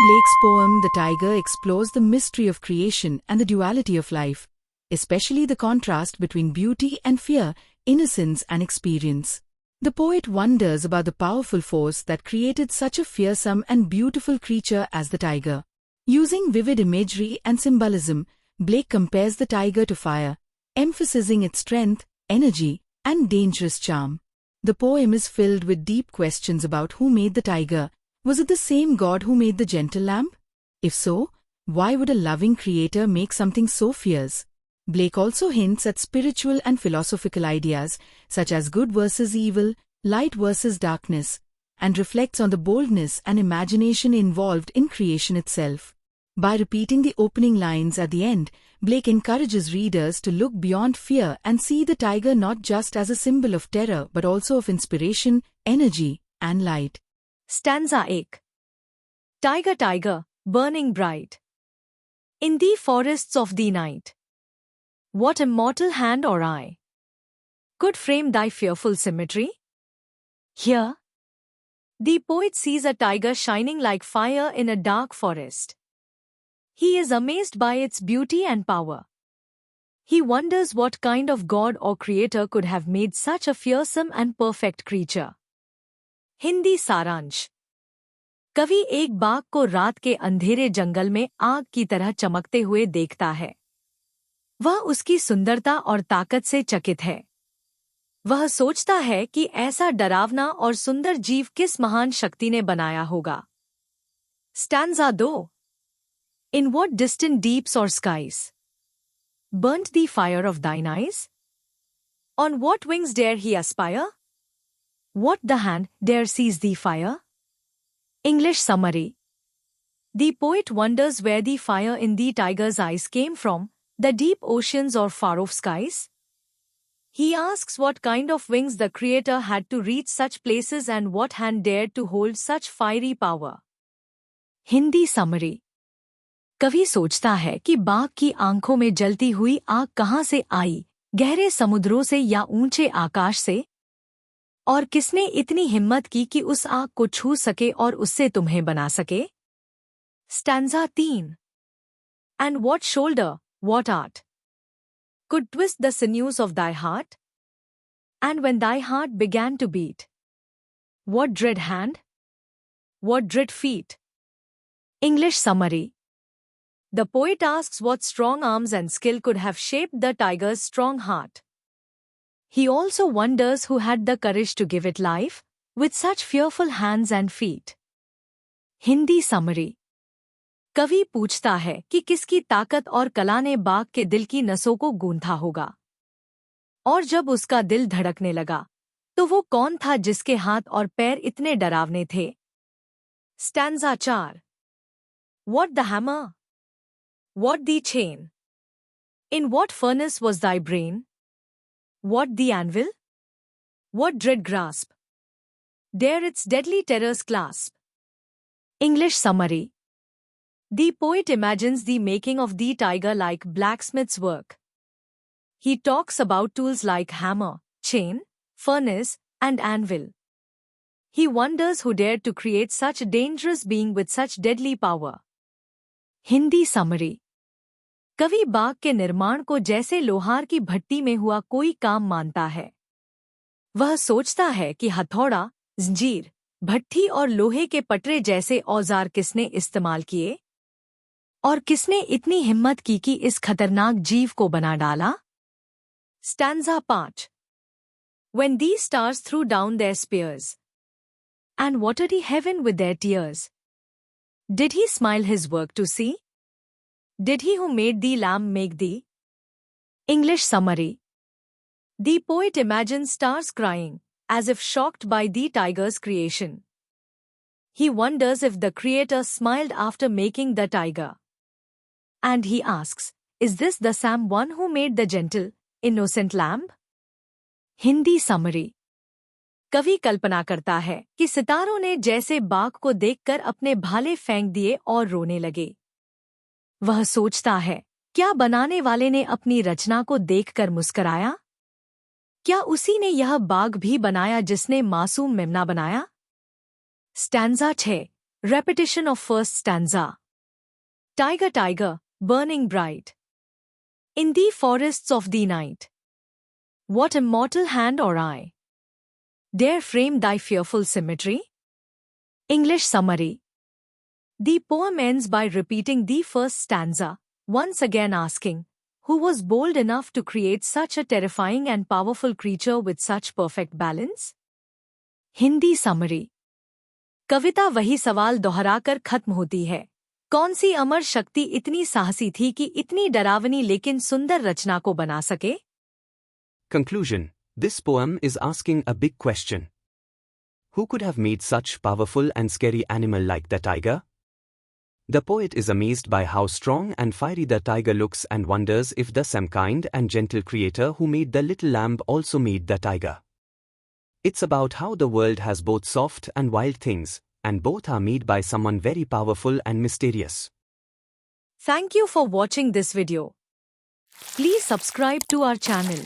Blake's poem, The Tiger, explores the mystery of creation and the duality of life, especially the contrast between beauty and fear, innocence and experience. The poet wonders about the powerful force that created such a fearsome and beautiful creature as the tiger. Using vivid imagery and symbolism, Blake compares the tiger to fire, emphasizing its strength, energy, and dangerous charm. The poem is filled with deep questions about who made the tiger. Was it the same God who made the gentle lamb? If so, why would a loving creator make something so fierce? Blake also hints at spiritual and philosophical ideas, such as good versus evil, light versus darkness, and reflects on the boldness and imagination involved in creation itself. By repeating the opening lines at the end, Blake encourages readers to look beyond fear and see the tiger not just as a symbol of terror but also of inspiration, energy, and light. Stanza 8. Tiger, tiger, burning bright in the forests of the night, what immortal hand or eye could frame thy fearful symmetry? Here, the poet sees a tiger shining like fire in a dark forest. He is amazed by its beauty and power. He wonders what kind of god or creator could have made such a fearsome and perfect creature. Hindi सारांश। कवि एक बाघ को रात के अंधेरे जंगल में आग की तरह चमकते हुए देखता है। वह उसकी सुंदरता और ताकत से चकित है। वह सोचता है कि ऐसा डरावना और सुंदर जीव किस महान शक्ति ने बनाया होगा। Stanza 2. In what distant deeps or skies burnt the fire of thine eyes? On what wings dare he aspire? What the hand dare seize the fire? English summary. The poet wonders where the fire in the tiger's eyes came from, the deep oceans or far-off skies? He asks what kind of wings the creator had to reach such places and what hand dared to hold such fiery power. Hindi summary. कवि सोचता है कि बाघ की आंखों में जलती हुई आग कहाँ से आई, गहरे समुद्रों से या ऊंचे आकाश से? और किसने इतनी हिम्मत की कि उस आग को छू सके और उससे तुम्हें बना सके? Stanza 3. And what shoulder, what art could twist the sinews of thy heart? And when thy heart began to beat, what dread hand? What dread feet? English summary. The poet asks what strong arms and skill could have shaped the tiger's strong heart. He also wonders who had the courage to give it life, with such fearful hands and feet. Hindi summary. कवि पूछता है कि किसकी ताकत और कला ने बाघ के दिल की नसों को गूंथा होगा। और जब उसका दिल धड़कने लगा, तो वो कौन था जिसके हाथ और पैर इतने डरावने थे? Stanza 4. What the hammer? What the chain? In what furnace was thy brain? What the anvil? What dread grasp dare its deadly terrors clasp? English summary. The poet imagines the making of the tiger like blacksmith's work. He talks about tools like hammer, chain, furnace, and anvil. He wonders who dared to create such a dangerous being with such deadly power. Hindi summary. कवि बाघ के निर्माण को जैसे लोहार की भट्टी में हुआ कोई काम मानता है। वह सोचता है कि हथौड़ा, जंजीर, भट्ठी और लोहे के पटरे जैसे औजार किसने इस्तेमाल किए? और किसने इतनी हिम्मत की कि इस खतरनाक जीव को बना डाला? Stanza 5. When these stars threw down their spears and watery heaven with their tears, did he smile his work to see? Did he who made thee lamb make thee? English summary. The poet imagines stars crying, as if shocked by the tiger's creation. He wonders if the creator smiled after making the tiger. And he asks, is this the same one who made the gentle, innocent lamb? Hindi summary. कवि कल्पना करता है कि सितारों ने जैसे बाघ को देखकर अपने भाले फेंक दिए और रोने लगे। वह सोचता है, क्या बनाने वाले ने अपनी रचना को देखकर मुस्कराया? क्या उसी ने यह बाघ भी बनाया जिसने मासूम मेमना बनाया? Stanza 6. Repetition of first stanza. Tiger, tiger, burning bright. In the forests of the night, what immortal hand or eye dare frame thy fearful symmetry? English summary. The poem ends by repeating the first stanza, once again asking, who was bold enough to create such a terrifying and powerful creature with such perfect balance? Hindi summary. कविता वही सवाल दोहराकर खत्म होती है. कौन सी अमर शक्ति इतनी साहसी थी कि इतनी डरावनी लेकिन सुंदर रचना को बना सके? Conclusion. This poem is asking a big question. Who could have made such powerful and scary animal like the tiger? The poet is amazed by how strong and fiery the tiger looks and wonders if the same kind and gentle creator who made the little lamb also made the tiger. It's about how the world has both soft and wild things, and both are made by someone very powerful and mysterious. Thank you for watching this video. Please subscribe to our channel.